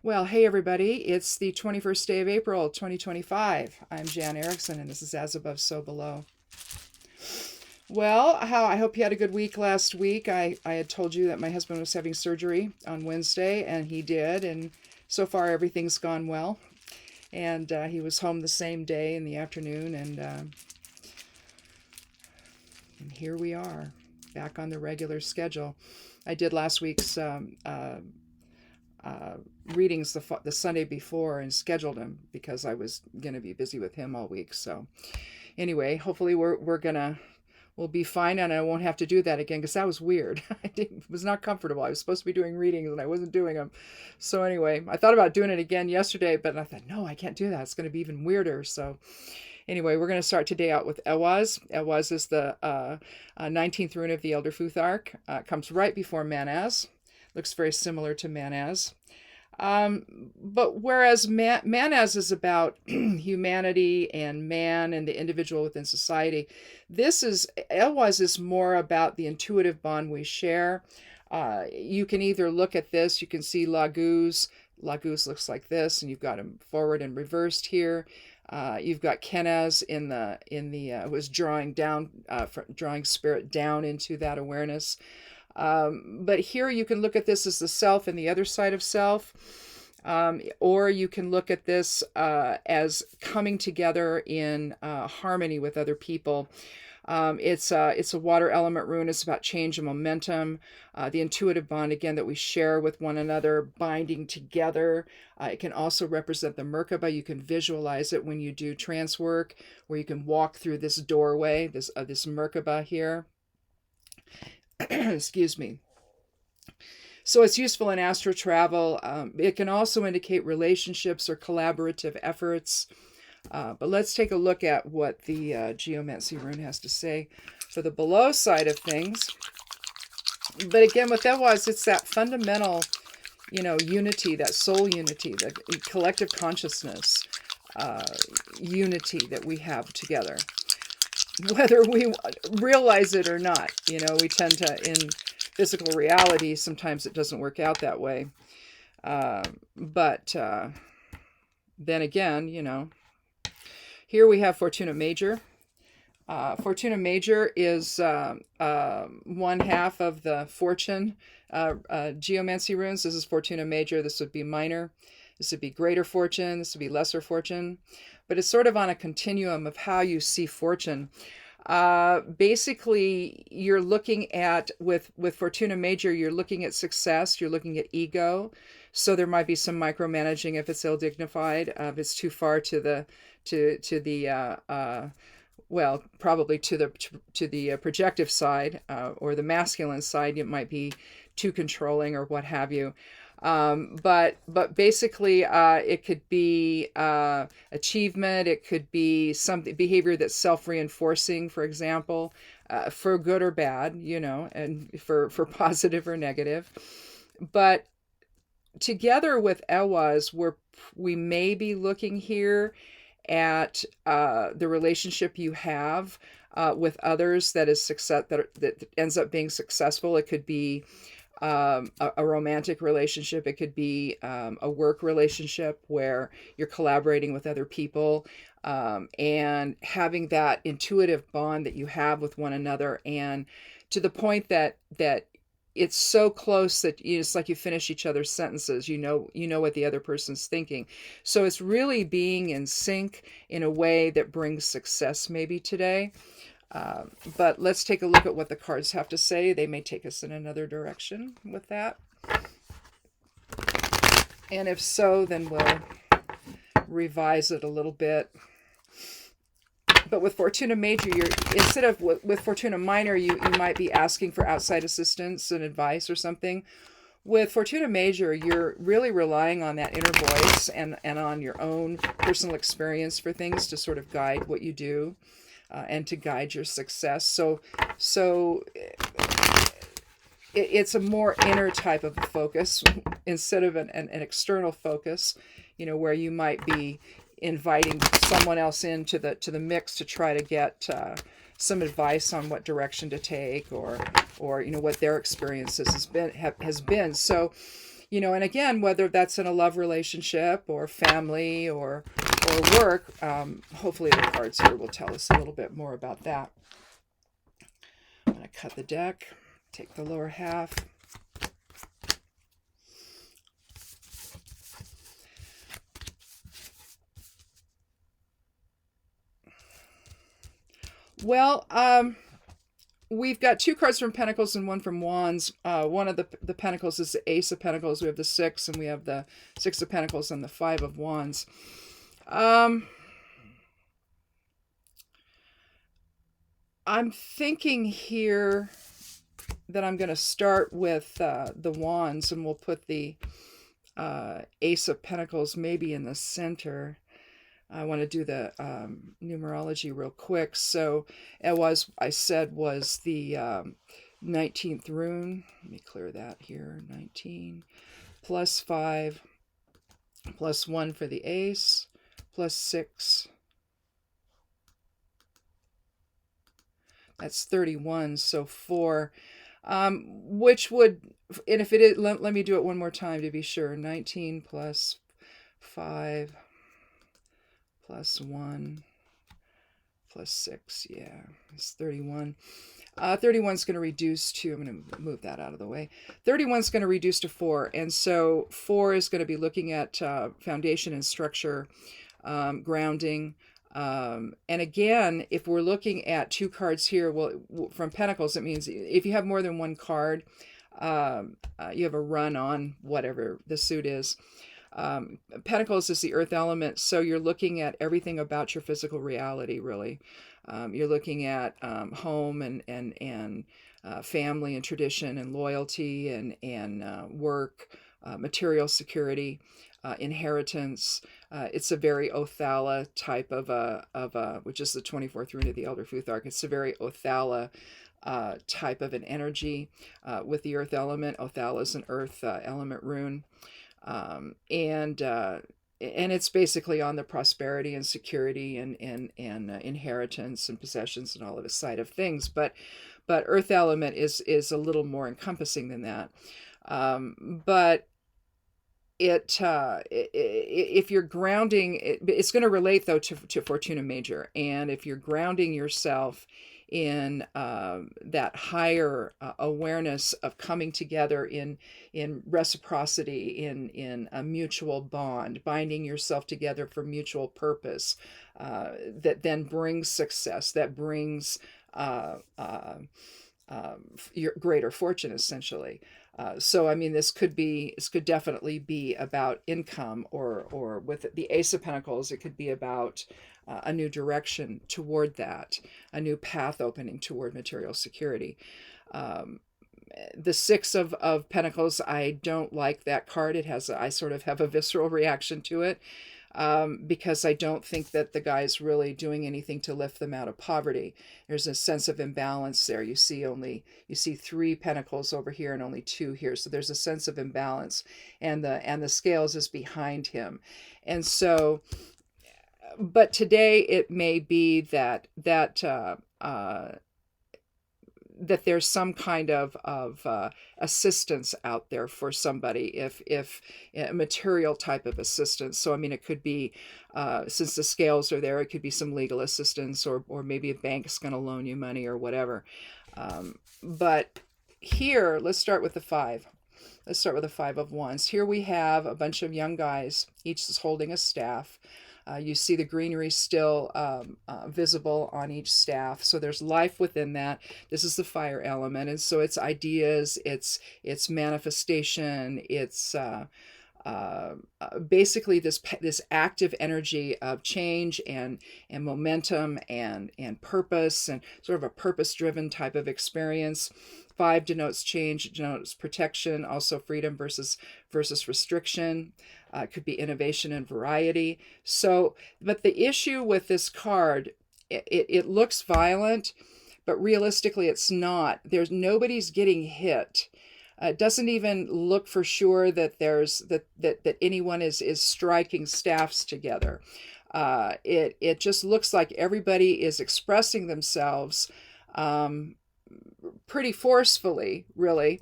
Well, hey everybody, it's the 21st day of April 2025. I'm Jan Erickson and this is As Above, So Below. Well, I hope you had a good week last week. I had told you that my husband was having surgery on Wednesday and he did, and so far everything's gone well. And he was home the same day in the afternoon, and here we are, back on the regular schedule. I did last week's readings the Sunday before and scheduled them because I was going to be busy with him all week. So anyway, hopefully we'll be fine and I won't have to do that again because that was weird. Was not comfortable. I was supposed to be doing readings and I wasn't doing them. So anyway, I thought about doing it again yesterday, but I thought, no, I can't do that. It's going to be even weirder. So anyway, we're going to start today out with Elwaz. Elwaz is the 19th rune of the Elder Futhark. Comes right before Manaz. Looks very similar to Manaz. But whereas Manaz is about humanity and man and the individual within society, Elwaz is more about the intuitive bond we share. You can either look at this, you can see Laguz. Laguz looks like this, and you've got him forward and reversed here. You've got Kenaz was drawing spirit down into that awareness. But here you can look at this as the self and the other side of self, or you can look at this as coming together in harmony with other people. It's a water element rune. It's about change and momentum, the intuitive bond again that we share with one another, binding together. It can also represent the Merkaba. You can visualize it when you do trance work, where you can walk through this doorway, this Merkaba here. Excuse me. So it's useful in astral travel. It can also indicate relationships or collaborative efforts. But let's take a look at what the Geomancy rune has to say for the below side of things. But again, with Elwaz, it's that fundamental, unity, that soul unity, the collective consciousness unity that we have together. Whether we realize it or not, we tend to, in physical reality, sometimes it doesn't work out that way. But then again, here we have Fortuna Major. Fortuna Major is one half of the Fortune Geomancy runes. This is Fortuna Major. This would be minor. This would be greater fortune. This would be lesser fortune. But it's sort of on a continuum of how you see fortune. Basically, you're looking at, with Fortuna Major, you're looking at success. You're looking at ego. So there might be some micromanaging if it's ill-dignified. If it's too far probably to the projective side or the masculine side, it might be too controlling or what have you. But basically, it could be achievement. It could be something behavior that's self-reinforcing, for example, for good or bad, and for positive or negative. But together with Elwaz, we may be looking here at the relationship you have with others that is success that ends up being successful. It could be a romantic relationship. It could be a work relationship where you're collaborating with other people and having that intuitive bond that you have with one another, and to the point that it's so close that it's like you finish each other's sentences. You know what the other person's thinking. So it's really being in sync in a way that brings success maybe today. But let's take a look at what the cards have to say. They may take us in another direction with that. And if so, then we'll revise it a little bit. But with Fortuna Major, instead of with Fortuna Minor, you might be asking for outside assistance and advice or something. With Fortuna Major, you're really relying on that inner voice and on your own personal experience for things to sort of guide what you do. And to guide your success. So it's a more inner type of a focus instead of an external focus, where you might be inviting someone else into the mix to try to get some advice on what direction to take or what their experiences has been. So And again, whether that's in a love relationship or family or work, hopefully the cards here will tell us a little bit more about that. I'm going to cut the deck, take the lower half. Well, we've got 2 cards from Pentacles and 1 from Wands. One of the Pentacles is the Ace of Pentacles. We have the 6, and we have the 6 of Pentacles and the 5 of Wands. I'm thinking here that I'm going to start with the Wands, and we'll put the Ace of Pentacles maybe in the center. I want to do the numerology real quick. So I said was the 19th rune. Let me clear that here. 19 plus 5 plus 1 for the ace plus 6. That's 31. So 4, which would, and if it is, let me do it one more time to be sure. 19 plus 5 plus 1 plus 6, yeah, it's 31. 31 is going to reduce to, I'm going to move that out of the way. 31 is going to reduce to 4, and so 4 is going to be looking at foundation and structure, grounding. And again, if we're looking at 2 cards here, well, from Pentacles, it means if you have more than 1 card, you have a run on whatever the suit is. Pentacles is the earth element, so you're looking at everything about your physical reality, really. You're looking at home and family and tradition and loyalty and work, material security, inheritance. It's a very Othala type of a which is the 24th rune of the Elder Futhark. It's a very Othala type of an energy with the earth element. Othala is an earth element rune. And it's basically on the prosperity and security and inheritance and possessions and all of the side of things. But earth element is a little more encompassing than that. But if you're grounding, it's going to relate though to Fortuna Major. And if you're grounding yourself in that higher awareness of coming together in reciprocity, in a mutual bond, binding yourself together for mutual purpose, that then brings success, that brings your greater fortune, essentially. So, I mean, this could definitely be about income, or with the Ace of Pentacles, it could be about a new direction toward that, a new path opening toward material security. The 6 of Pentacles, I don't like that card. I sort of have a visceral reaction to it. Because I don't think that the guy's really doing anything to lift them out of poverty. There's a sense of imbalance there. You see 3 pentacles over here and only 2 here. So there's a sense of imbalance, and the scales is behind him. And so, but today it may be that there's some kind of assistance out there for somebody, if a material type of assistance. So, I mean, it could be, since the scales are there, it could be some legal assistance, or maybe a bank's going to loan you money or whatever. But here, let's start with the 5. Let's start with the 5 of Wands. Here we have a bunch of young guys, each is holding a staff. You see the greenery still visible on each staff. So there's life within that. This is the fire element. And so it's ideas, it's manifestation, it's basically this active energy of change and momentum and purpose, and sort of a purpose-driven type of experience. 5 denotes change, denotes protection, also freedom versus restriction. Could be innovation and variety. So, but the issue with this card, it looks violent, but realistically it's not. Nobody's getting hit. It doesn't even look for sure that that anyone is striking staffs together. It just looks like everybody is expressing themselves pretty forcefully, really.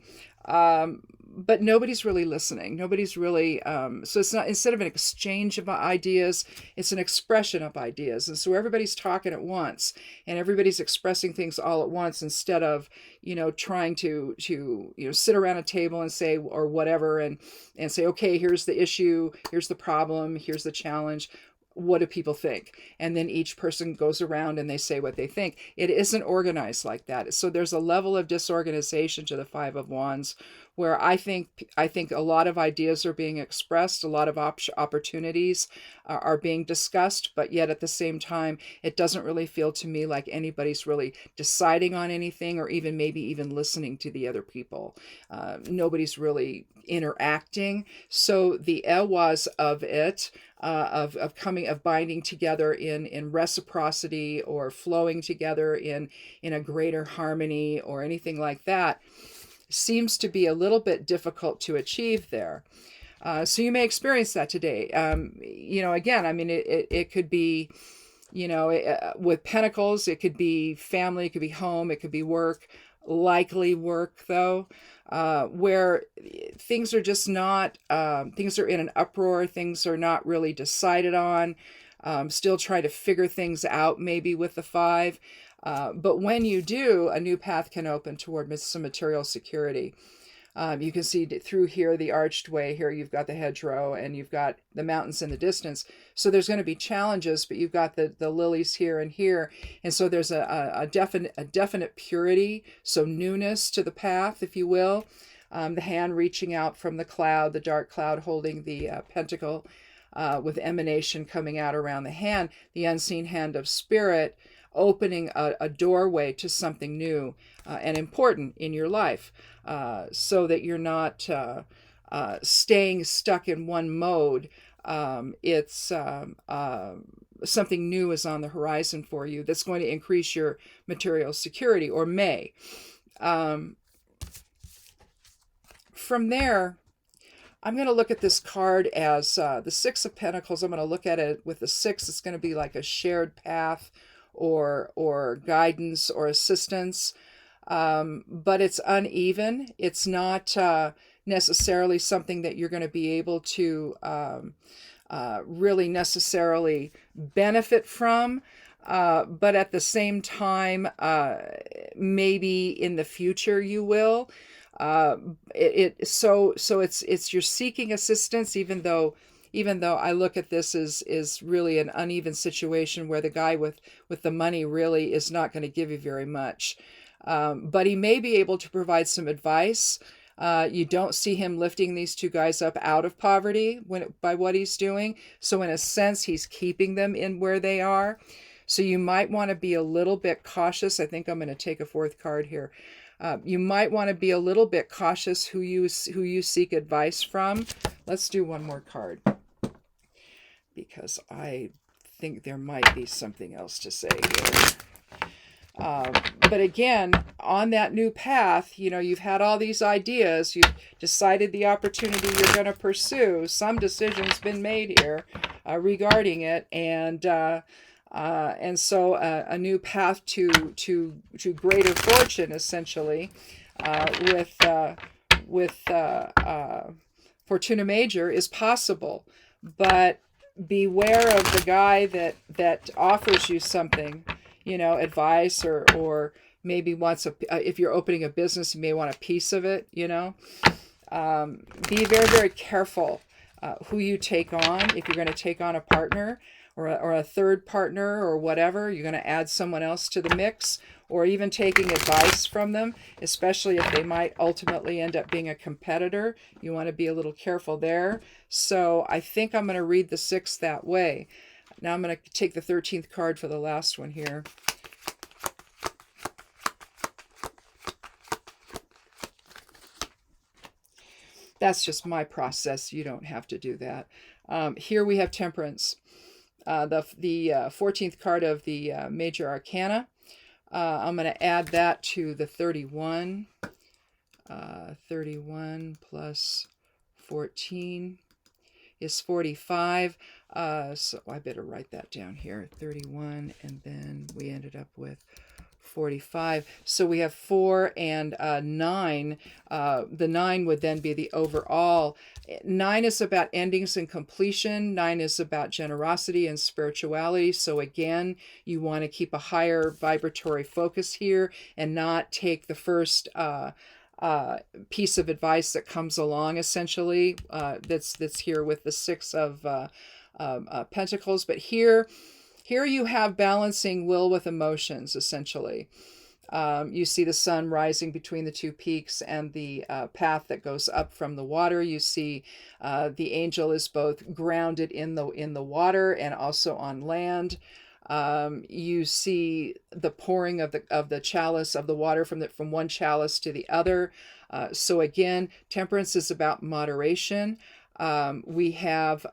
but nobody's really listening. Nobody's really, so it's not, instead of an exchange of ideas, it's an expression of ideas. And so everybody's talking at once and everybody's expressing things all at once instead of, trying to, sit around a table and say, or whatever, and say, okay, here's the issue, here's the problem, here's the challenge. What do people think? And then each person goes around and they say what they think. It isn't organized like that. So there's a level of disorganization to the Five of Wands where I think a lot of ideas are being expressed, a lot of opportunities are being discussed, but yet at the same time, it doesn't really feel to me like anybody's really deciding on anything or maybe even listening to the other people. Nobody's really interacting. So the ewas of it, of binding together in reciprocity or flowing together in a greater harmony or anything like that, seems to be a little bit difficult to achieve there. So you may experience that today. Again, I mean, it could be, with pentacles, it could be family, it could be home, it could be work, likely work though, where things are just not, things are in an uproar, things are not really decided on, still try to figure things out maybe with the five. But when you do, a new path can open toward some material security. You can see through here, the arched way here, you've got the hedgerow and you've got the mountains in the distance. So there's going to be challenges, but you've got the lilies here and here. And so there's a definite purity, so newness to the path, if you will. The hand reaching out from the cloud, the dark cloud holding the pentacle with emanation coming out around the hand, the unseen hand of spirit, opening a doorway to something new and important in your life, so that you're not staying stuck in one mode. It's something new is on the horizon for you that's going to increase your material security, or may. From there, I'm going to look at this card as the Six of Pentacles. I'm going to look at it with the six. It's going to be like a shared path or guidance or assistance, but it's uneven. It's not necessarily something that you're going to be able to really necessarily benefit from, but at the same time, maybe in the future you will. So it's you're seeking assistance, even though I look at this as really an uneven situation where the guy with the money really is not going to give you very much. But he may be able to provide some advice. You don't see him lifting these two guys up out of poverty by what he's doing. So in a sense, he's keeping them in where they are. So you might want to be a little bit cautious. I think I'm going to take a fourth card here. You might want to be a little bit cautious who you seek advice from. Let's do one more card, because I think there might be something else to say here. But again, on that new path, you've had all these ideas, you've decided the opportunity you're going to pursue, some decision's been made here regarding it, and so a new path to greater fortune, essentially, with Fortuna Major is possible, but beware of the guy that offers you something, advice, or maybe wants if you're opening a business, you may want a piece of it. Be very, very careful who you take on. If you're going to take on a partner or a third partner or whatever, you're going to add someone else to the mix, or even taking advice from them, especially if they might ultimately end up being a competitor. You want to be a little careful there. So I think I'm going to read the six that way. Now I'm going to take the 13th card for the last one here. That's just my process. You don't have to do that. Here we have Temperance. The 14th card of the Major Arcana. I'm going to add that to the 31. 31 plus 14 is 45. So I better write that down here. 31, and then we ended up with 45. So we have 4 and 9. The 9 would then be the overall. 9 is about endings and completion. 9 is about generosity and spirituality. So again, you want to keep a higher vibratory focus here and not take the first piece of advice that comes along, essentially, that's here with the 6 of Pentacles. But here you have balancing will with emotions, essentially. You see the sun rising between the 2 peaks and the path that goes up from the water. You see the angel is both grounded in the water and also on land. You see the pouring of the chalice of the water from one chalice to the other. So again, temperance is about moderation. We have,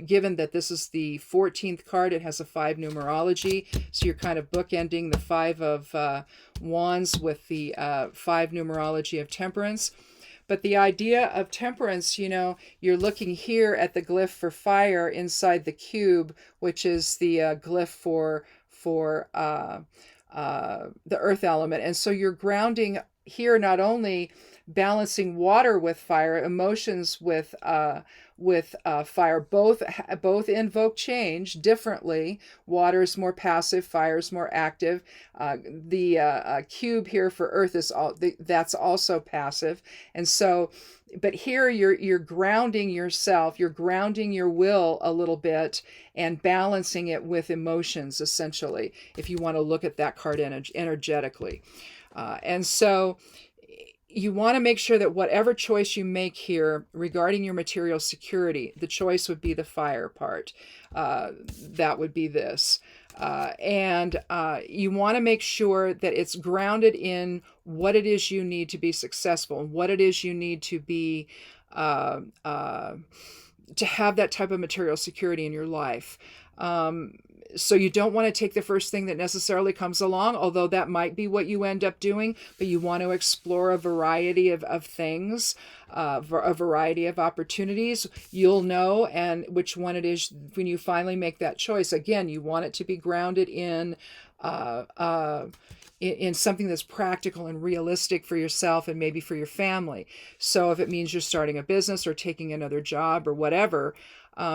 given that this is the 14th card, it has a 5 numerology. So you're kind of bookending the 5 of Wands with the 5 numerology of temperance. But the idea of temperance, you're looking here at the glyph for fire inside the cube, which is the glyph for the earth element. And so you're grounding here, not only balancing water with fire, emotions with fire. Both invoke change differently. Water is more passive, fire is more active. The cube here for earth that's also passive. And so, but here you're grounding yourself, you're grounding your will a little bit and balancing it with emotions, essentially, if you want to look at that card energetically. And so you want to make sure that whatever choice you make here regarding your material security, the choice would be the fire part. That would be this. And you want to make sure that it's grounded in what it is you need to be successful and what it is you need to be, to have that type of material security in your life. So you don't want to take the first thing that necessarily comes along, although that might be what you end up doing, but you want to explore a variety of things, a variety of opportunities. You'll know and which one it is when you finally make that choice. Again, you want it to be grounded in something that's practical and realistic for yourself and maybe for your family. So if it means you're starting a business or taking another job or whatever,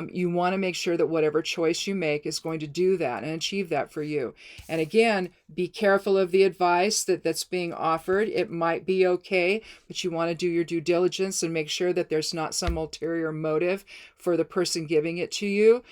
you want to make sure that whatever choice you make is going to do that and achieve that for you. And again, be careful of the advice that's being offered. It might be okay, but you want to do your due diligence and make sure that there's not some ulterior motive for the person giving it to you.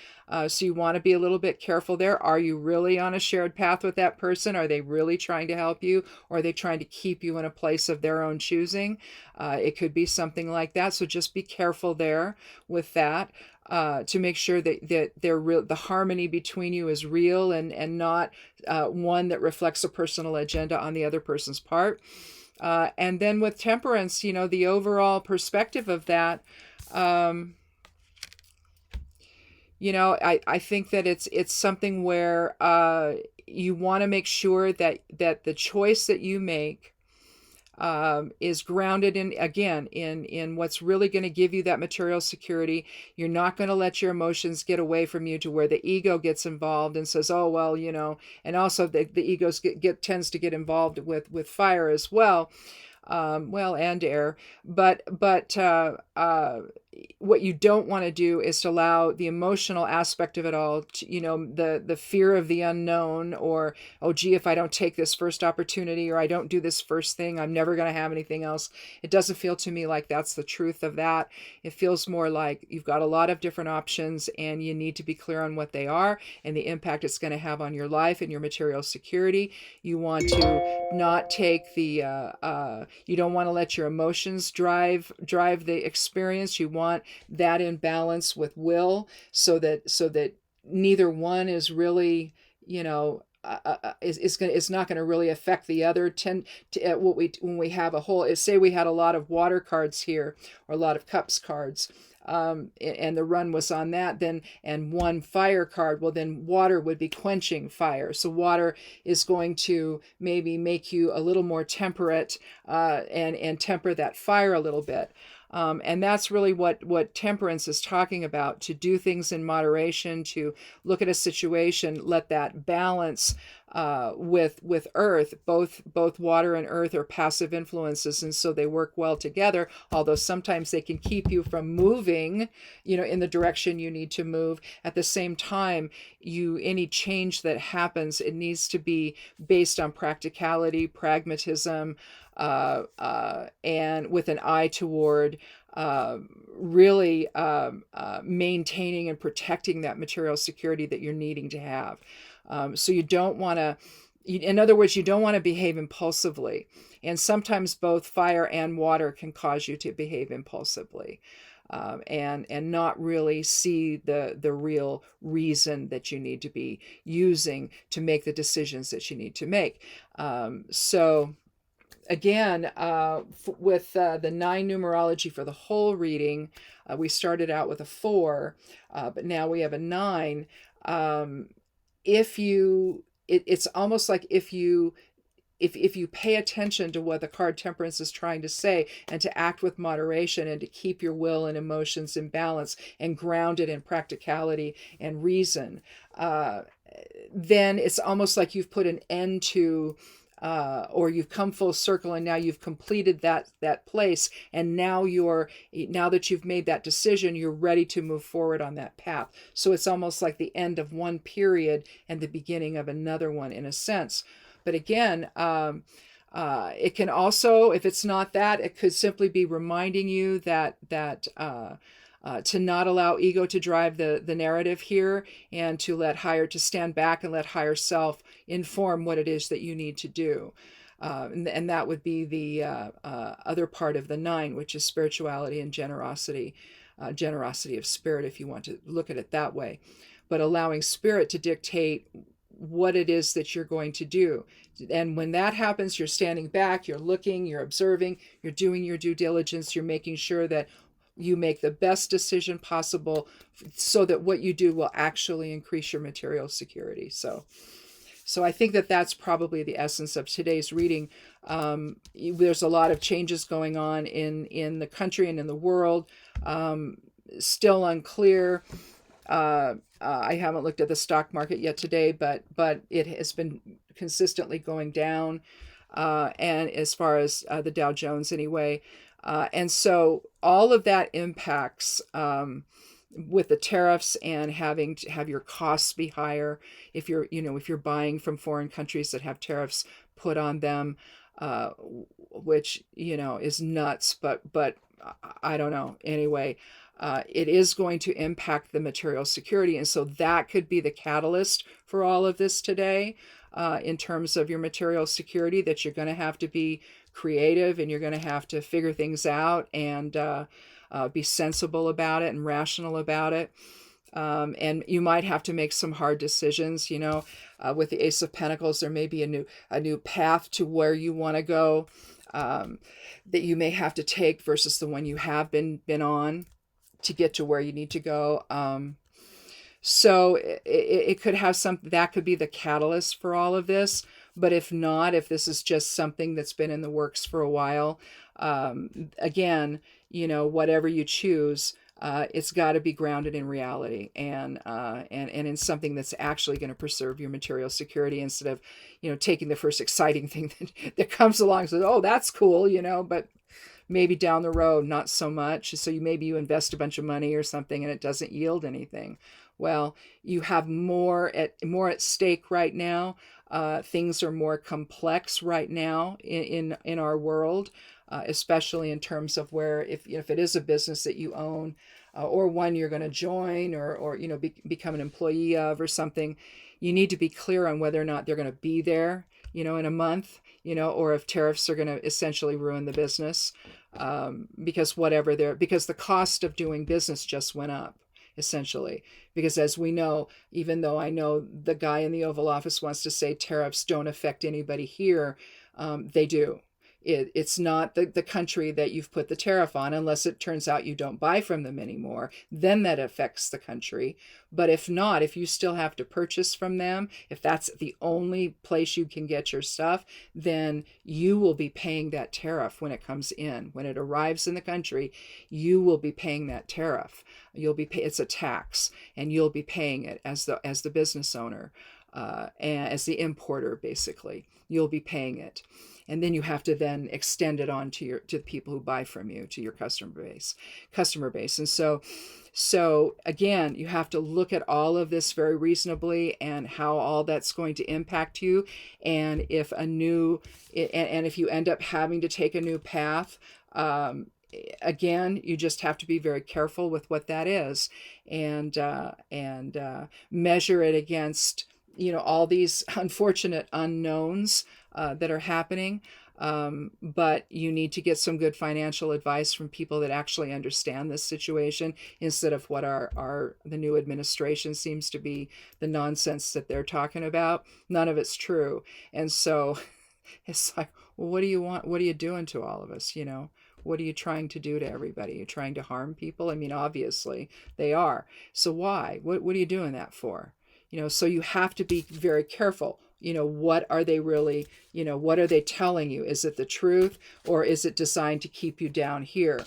So you want to be a little bit careful there. Are you really on a shared path with that person? Are they really trying to help you? Or are they trying to keep you in a place of their own choosing? It could be something like that. So just be careful there with that. To make sure that the harmony between you is real and not one that reflects a personal agenda on the other person's part. And then with temperance, the overall perspective of that, I think that it's something where you want to make sure that the choice that you make is grounded in what's really going to give you that material security. You're not going to let your emotions get away from you to where the ego gets involved and says, oh, well, and also the ego tends to get involved with fire as well. And air, but what you don't want to do is to allow the emotional aspect of it all to, the fear of the unknown, or, oh, gee, if I don't take this first opportunity or I don't do this first thing, I'm never going to have anything else. It doesn't feel to me like that's the truth of that. It feels more like you've got a lot of different options and you need to be clear on what they are and the impact it's going to have on your life and your material security. You want to not take you don't want to let your emotions drive the experience. You want that in balance with will, so that neither one is really, it's not going to really affect the other. When we have a whole, say we had a lot of water cards here or a lot of cups cards, and the run was on that, then, and one fire card, well, then water would be quenching fire. So water is going to maybe make you a little more temperate, and temper that fire a little bit. And that's really what temperance is talking about, to do things in moderation, to look at a situation, let that balance with earth. Both water and earth are passive influences, and so they work well together, although sometimes they can keep you from moving, in the direction you need to move. At the same time, any change that happens, it needs to be based on practicality, pragmatism, and with an eye toward really maintaining and protecting that material security that you're needing to have. So you don't want to, in other words, you don't want to behave impulsively. And sometimes both fire and water can cause you to behave impulsively. And not really see the real reason that you need to be using to make the decisions that you need to make. So again, with the 9 numerology for the whole reading, we started out with a 4, but now we have a 9. It's almost like if you pay attention to what the card Temperance is trying to say, and to act with moderation, and to keep your will and emotions in balance and grounded in practicality and reason, then it's almost like you've put an end to, or you've come full circle, and now you've completed that place, and now that you've made that decision, you're ready to move forward on that path. So it's almost like the end of one period and the beginning of another one, in a sense. But again, it can also, if it's not that, it could simply be reminding you that to not allow ego to drive the narrative here, and to stand back and let higher self inform what it is that you need to do. And that would be the other part of the 9, which is spirituality and generosity of spirit, if you want to look at it that way. But allowing spirit to dictate what it is that you're going to do. And when that happens, you're standing back, you're looking, you're observing, you're doing your due diligence, you're making sure that you make the best decision possible, so that what you do will actually increase your material security. So I think that that's probably the essence of today's reading. There's a lot of changes going on in the country and in the world. Still unclear. I haven't looked at the stock market yet today, but it has been consistently going down. And as far as the Dow Jones anyway. And so all of that impacts with the tariffs, and having to have your costs be higher if you're buying from foreign countries that have tariffs put on them, which is nuts. But I don't know. Anyway, it is going to impact the material security, and so that could be the catalyst for all of this today. In terms of your material security, that you're going to have to be creative, and you're going to have to figure things out, and be sensible about it and rational about it. And you might have to make some hard decisions. With the Ace of Pentacles, there may be a new path to where you want to go, that you may have to take, versus the one you have been on to get to where you need to go. So it could have that could be the catalyst for all of this. But if not, if this is just something that's been in the works for a while, again, whatever you choose, it's got to be grounded in reality, and in something that's actually going to preserve your material security, instead of, taking the first exciting thing that comes along and says, oh, that's cool, but maybe down the road, not so much. So maybe you invest a bunch of money or something and it doesn't yield anything. Well, you have more at stake right now. Things are more complex right now in our world, especially in terms of where, if it is a business that you own, or one you're going to join, or become an employee of, or something, you need to be clear on whether or not they're going to be there, in a month, or if tariffs are going to essentially ruin the business, because the cost of doing business just went up, essentially. Because as we know, even though I know the guy in the Oval Office wants to say tariffs don't affect anybody here, they do. It's not the country that you've put the tariff on, unless it turns out you don't buy from them anymore. Then that affects the country. But if not, if you still have to purchase from them, if that's the only place you can get your stuff, then you will be paying that tariff when it comes in. When it arrives in the country, you will be paying that tariff. It's a tax, and you'll be paying it as the business owner. and as the importer, basically, you'll be paying it. And then you have to then extend it on to the people who buy from you, to your customer base. And so again, you have to look at all of this very reasonably and how all that's going to impact you. And if if you end up having to take a new path, again, you just have to be very careful with what that is, and measure it against, all these unfortunate unknowns that are happening. But you need to get some good financial advice from people that actually understand this situation, instead of what the new administration seems to be, the nonsense that they're talking about. None of it's true. And so it's like, well, what do you want? What are you doing to all of us? What are you trying to do to everybody? Are you trying to harm people? I mean, obviously they are. So why? What are you doing that for? So you have to be very careful. What are they really, what are they telling you? Is it the truth, or is it designed to keep you down here?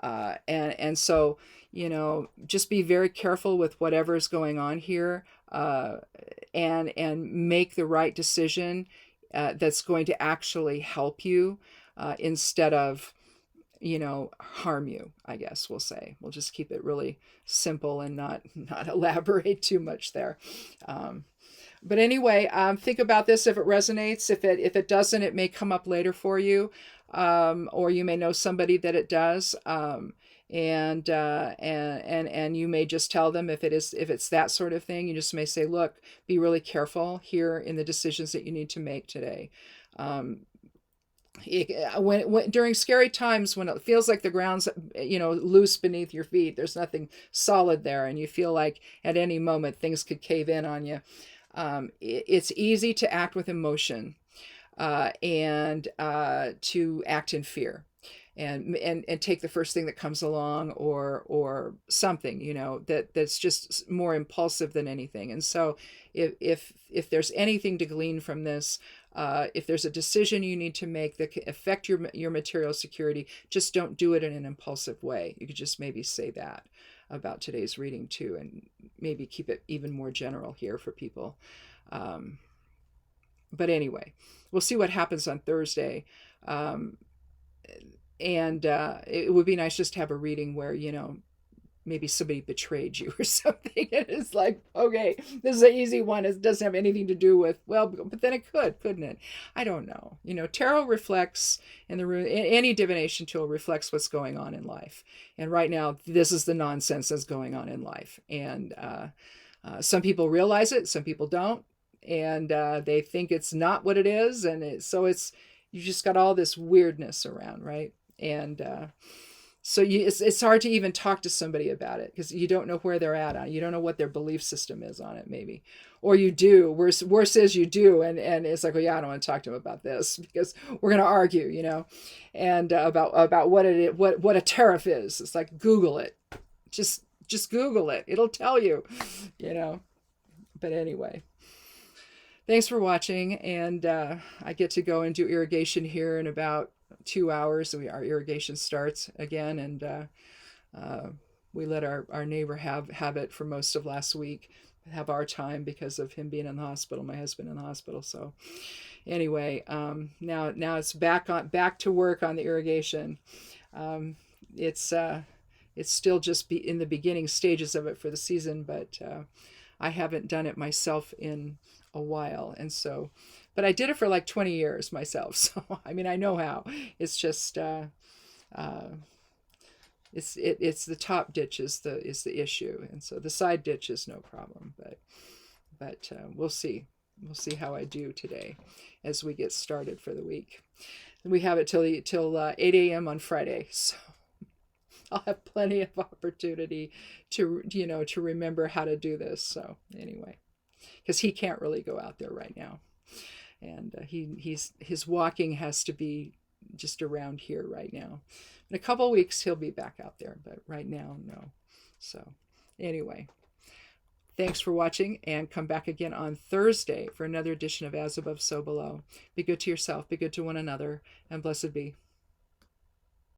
And so, just be very careful with whatever is going on here, and make the right decision that's going to actually help you, instead of, harm you, I guess we'll say. We'll just keep it really simple and not elaborate too much there. But anyway, think about this if it resonates. If it doesn't, it may come up later for you, or you may know somebody that it does, and you may just tell them if it's that sort of thing. You just may say, look, be really careful here in the decisions that you need to make today. When during scary times, when it feels like the ground's loose beneath your feet, there's nothing solid there, and you feel like at any moment things could cave in on you. It's easy to act with emotion, and to act in fear, and take the first thing that comes along, or something that's just more impulsive than anything. And so if there's anything to glean from this, if there's a decision you need to make that could affect your material security, just don't do it in an impulsive way. You could just maybe say that about today's reading too, and maybe keep it even more general here for people. But anyway, we'll see what happens on Thursday. And it would be nice just to have a reading where, maybe somebody betrayed you or something. And it's like, okay, this is an easy one. It doesn't have anything to do with, well, but then it couldn't it? I don't know. Tarot reflects, and any divination tool reflects what's going on in life. And right now, this is the nonsense that's going on in life. And some people realize it, some people don't. And they think it's not what it is. And so you just got all this weirdness around, right? And so it's hard to even talk to somebody about it, because you don't know where they're at on it. You don't know what their belief system is on it, maybe. Or you do. Worse is you do. And it's like, well, yeah, I don't want to talk to them about this, because we're going to argue, and about what a tariff is. It's like, Google it. Just Google it. It'll tell you, But anyway. Thanks for watching. And I get to go and do irrigation here in about 2 hours. Our irrigation starts again, and we let our neighbor have it for most of last week, have our time because of him being in the hospital, my husband in the hospital. So anyway, now it's back to work on the irrigation. It's still just in the beginning stages of it for the season, but I haven't done it myself in a while, and so. But I did it for like 20 years myself. So, I mean, I know how. It's just, it's the top ditch is the issue. And so the side ditch is no problem, but we'll see. We'll see how I do today as we get started for the week. And we have it till 8 a.m. on Friday. So I'll have plenty of opportunity to remember how to do this. So anyway, because he can't really go out there right now. And his walking has to be just around here right now. In a couple of weeks, he'll be back out there, but right now, no. So anyway, thanks for watching, and come back again on Thursday for another edition of As Above, So Below. Be good to yourself, be good to one another, and blessed be.